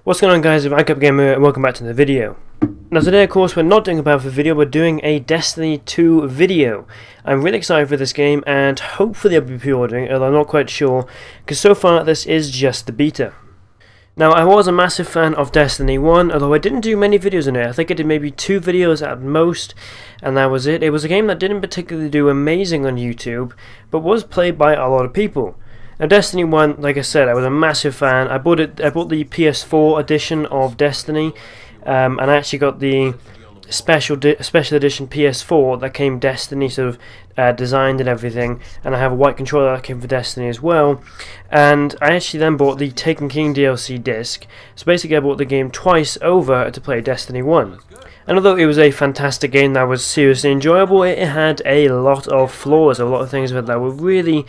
What's going on, guys? It's Rank Up Gamer and welcome back to the video. Now today, of course, we're not doing a Battlefield video, we're doing a Destiny 2 video. I'm really excited for this game and hopefully I'll be pre-ordering, although I'm not quite sure, because so far this is just the beta. Now I was a massive fan of Destiny 1, although I didn't do many videos on it. I think I did maybe 2 videos at most, and that was it. It was a game that didn't particularly do amazing on YouTube, but was played by a lot of people. Now Destiny 1, like I said, I was a massive fan. I bought the PS4 edition of Destiny, and I actually got the special edition PS4 that came Destiny sort of designed and everything, and I have a white controller that came for Destiny as well. And I actually then bought the Taken King DLC disc, so basically I bought the game twice over to play Destiny 1. And although it was a fantastic game that was seriously enjoyable, it had a lot of flaws, a lot of things that were really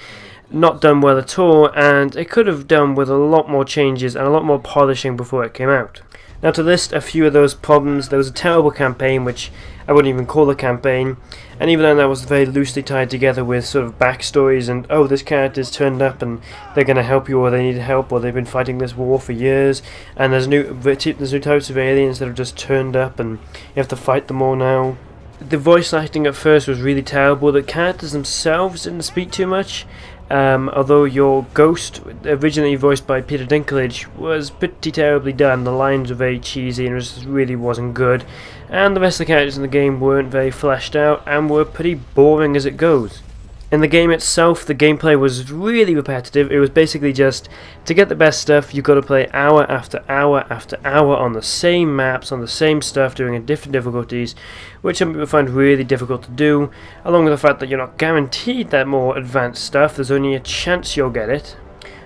not done well at all, and it could have done with a lot more changes and a lot more polishing before it came out. Now, to list a few of those problems, there was a terrible campaign, which I wouldn't even call a campaign, and even then that was very loosely tied together with sort of backstories and, oh, this character's turned up and they're going to help you, or they need help, or they've been fighting this war for years, and there's new types of aliens that have just turned up and you have to fight them all now. The voice acting at first was really terrible. The characters themselves didn't speak too much. Although your Ghost, originally voiced by Peter Dinklage, was pretty terribly done. The lines were very cheesy and it really wasn't good. And the rest of the characters in the game weren't very fleshed out and were pretty boring as it goes. In the game itself, the gameplay was really repetitive. It was basically just, to get the best stuff, you've got to play hour after hour after hour on the same maps, on the same stuff, doing it in different difficulties, which some people find really difficult to do, along with the fact that you're not guaranteed that more advanced stuff. There's only a chance you'll get it.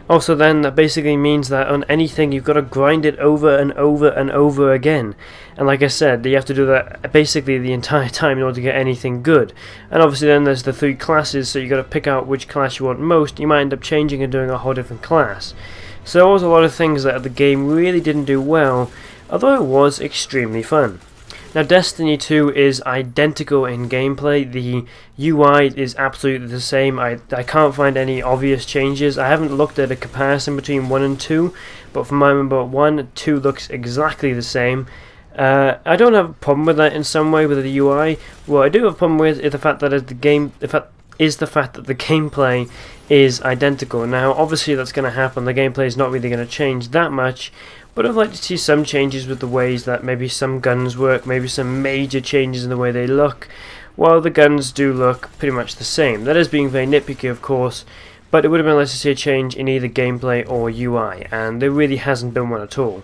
Also then, that basically means that on anything you've got to grind it over and over and over again. And like I said, you have to do that basically the entire time in order to get anything good. And obviously then there's the 3 classes, so you've got to pick out which class you want most. You might end up changing and doing a whole different class. So there was a lot of things that the game really didn't do well, although it was extremely fun. Now Destiny 2 is identical in gameplay. The UI is absolutely the same. I can't find any obvious changes. I haven't looked at a comparison between 1 and 2, but from my remember 1, 2 looks exactly the same. I don't have a problem with that in some way with the UI. What I do have a problem with is the fact that the gameplay is identical. Now obviously that's going to happen. The gameplay is not really going to change that much. But I'd like to see some changes with the ways that maybe some guns work, maybe some major changes in the way they look, while the guns do look pretty much the same. That is being very nitpicky, of course, but it would have been nice to see a change in either gameplay or UI, and there really hasn't been one at all.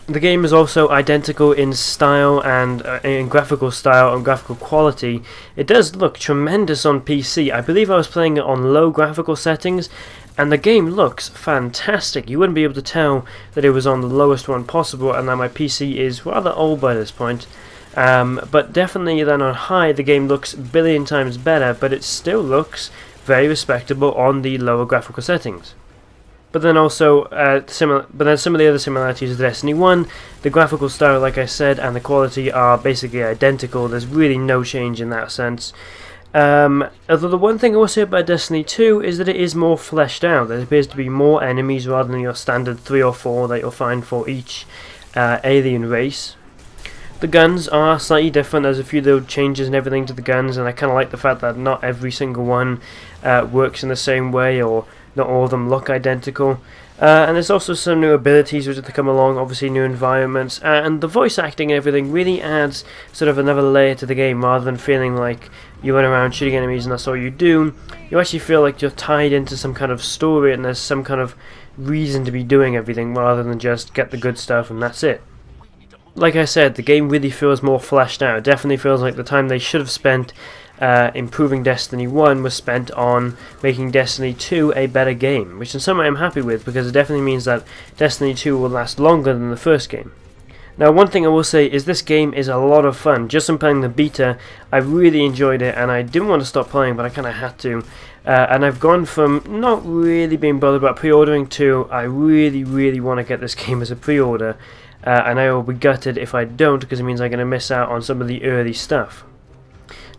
The game is also identical in style and in graphical style and graphical quality. It does look tremendous on PC. I believe I was playing it on low graphical settings, and the game looks fantastic. You wouldn't be able to tell that it was on the lowest one possible, and that my PC is rather old by this point. But definitely then on high, the game looks a billion times better, but it still looks very respectable on the lower graphical settings. But then also, some of the other similarities with Destiny 1, the graphical style, like I said, and the quality are basically identical. There's really no change in that sense. Although the one thing I will say about Destiny 2 is that it is more fleshed out. There appears to be more enemies rather than your standard 3 or 4 that you'll find for each alien race. The guns are slightly different. There's a few little changes and everything to the guns, and I kind of like the fact that not every single one works in the same way, or not all of them look identical. And there's also some new abilities which have to come along, obviously new environments, and the voice acting and everything really adds sort of another layer to the game. Rather than feeling like you run around shooting enemies and that's all you do, you actually feel like you're tied into some kind of story and there's some kind of reason to be doing everything rather than just get the good stuff and that's it. Like I said, the game really feels more fleshed out. It definitely feels like the time they should have spent improving Destiny 1 was spent on making Destiny 2 a better game, which in some way I'm happy with, because it definitely means that Destiny 2 will last longer than the first game. Now one thing I will say is this game is a lot of fun. Just from playing the beta, I really enjoyed it, and I didn't want to stop playing, but I kind of had to. And I've gone from not really being bothered about pre-ordering to I really want to get this game as a pre-order, and I will be gutted if I don't, because it means I'm going to miss out on some of the early stuff.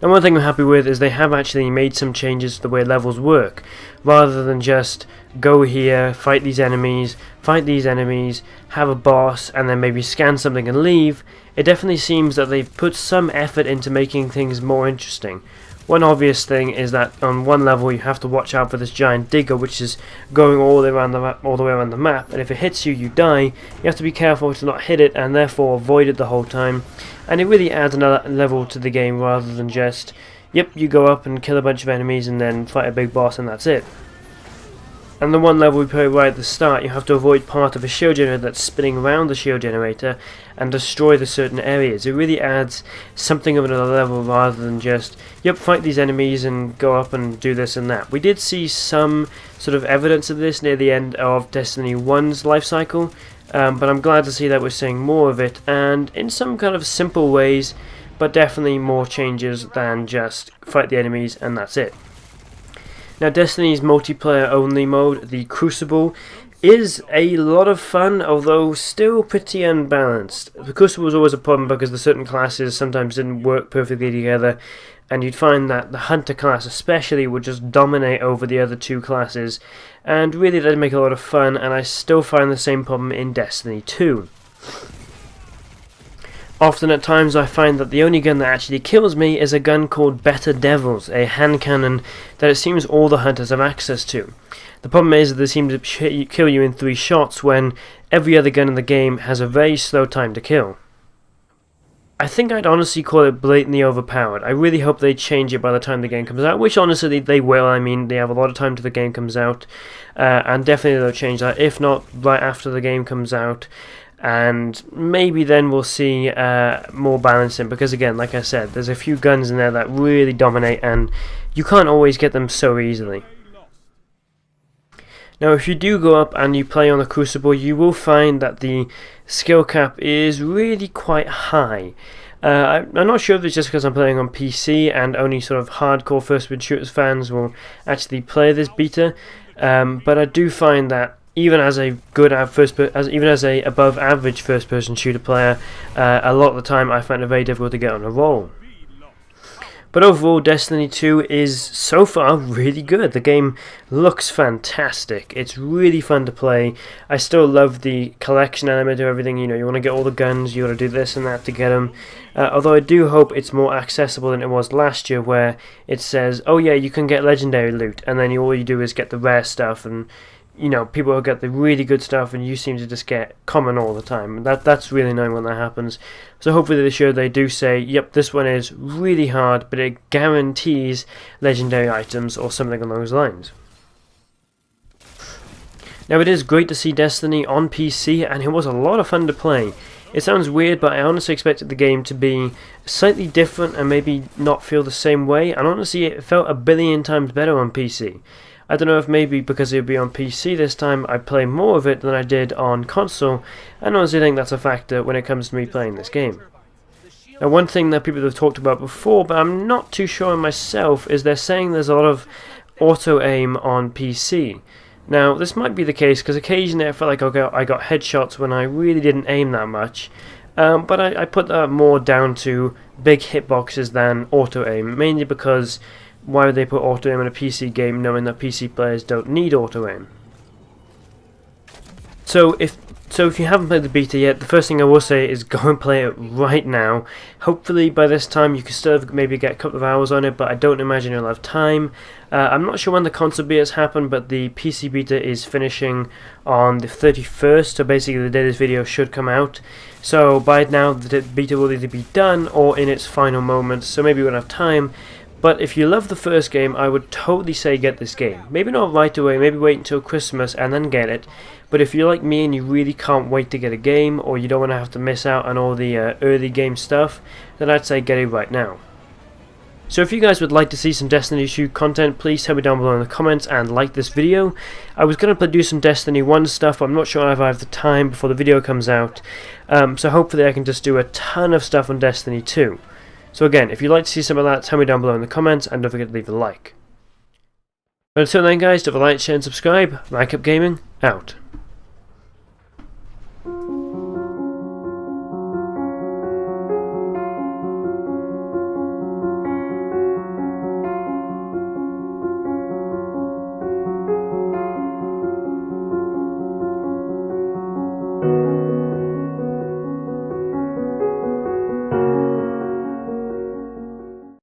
And one thing I'm happy with is they have actually made some changes to the way levels work. Rather than just go here, fight these enemies, have a boss, and then maybe scan something and leave, it definitely seems that they've put some effort into making things more interesting. One obvious thing is that on one level you have to watch out for this giant digger, which is going all the way around the map, and if it hits you, you die. You have to be careful to not hit it and therefore avoid it the whole time. And it really adds another level to the game rather than just, yep, you go up and kill a bunch of enemies and then fight a big boss and that's it. And the one level we play right at the start, you have to avoid part of a shield generator that's spinning around the shield generator and destroy the certain areas. It really adds something of another level rather than just, yep, fight these enemies and go up and do this and that. We did see some sort of evidence of this near the end of Destiny 1's life cycle, but I'm glad to see that we're seeing more of it, and in some kind of simple ways, but definitely more changes than just fight the enemies and that's it. Now, Destiny's multiplayer only mode, the Crucible, is a lot of fun, although still pretty unbalanced. The Crucible was always a problem because the certain classes sometimes didn't work perfectly together, and you'd find that the Hunter class especially would just dominate over the other two classes, and really that didn't make a lot of fun, and I still find the same problem in Destiny 2. Often at times I find that the only gun that actually kills me is a gun called Better Devils, a hand cannon that it seems all the hunters have access to. The problem is that they seem to kill you in 3 shots when every other gun in the game has a very slow time to kill. I think I'd honestly call it blatantly overpowered. I really hope they change it by the time the game comes out, which honestly they will. I mean, they have a lot of time till the game comes out, and definitely they'll change that, if not right after the game comes out. And maybe then we'll see more balancing, because again, like I said, there's a few guns in there that really dominate and you can't always get them so easily. Now, if you do go up and you play on the Crucible, you will find that the skill cap is really quite high. I'm not sure if it's just because I'm playing on PC and only sort of hardcore first-person shooters fans will actually play this beta, but I do find that even as a above average first person shooter player, a lot of the time I find it very difficult to get on a roll. But overall, Destiny 2 is so far really good. The game looks fantastic. It's really fun to play. I still love the collection element of everything. You know, you want to get all the guns, you want to do this and that to get them. Although I do hope it's more accessible than it was last year, where it says, oh yeah, you can get legendary loot, and then all you do is get the rare stuff, and you know, people will get the really good stuff and you seem to just get common all the time. That's really annoying when that happens. So hopefully this year they do say, yep, this one is really hard, but it guarantees legendary items or something along those lines. Now, it is great to see Destiny on PC, and it was a lot of fun to play. It sounds weird, but I honestly expected the game to be slightly different and maybe not feel the same way, and honestly it felt a billion times better on PC. I don't know if maybe because it would be on PC this time I play more of it than I did on console, and honestly think that's a factor when it comes to me playing this game. Now, one thing that people have talked about before, but I'm not too sure myself, is they're saying there's a lot of auto-aim on PC. Now, this might be the case because occasionally I felt like I got headshots when I really didn't aim that much, but I put that more down to big hitboxes than auto-aim, mainly because why would they put auto-aim in a PC game knowing that PC players don't need auto-aim? So if you haven't played the beta yet, the first thing I will say is go and play it right now. Hopefully by this time you can still maybe get a couple of hours on it, but I don't imagine you'll have time. I'm not sure when the console betas happen, but the PC beta is finishing on the 31st, so basically the day this video should come out. So by now the beta will either be done or in its final moments, so maybe you won't have time. But if you love the first game, I would totally say get this game. Maybe not right away, maybe wait until Christmas and then get it. But if you're like me and you really can't wait to get a game, or you don't want to have to miss out on all the early game stuff, then I'd say get it right now. So if you guys would like to see some Destiny 2 content, please tell me down below in the comments and like this video. I was going to do some Destiny 1 stuff, I'm not sure if I have the time before the video comes out. So hopefully I can just do a ton of stuff on Destiny 2. So again, if you'd like to see some of that, tell me down below in the comments, and don't forget to leave a like. But until then guys, don't forget to like, share and subscribe. Rank Up Gaming, out.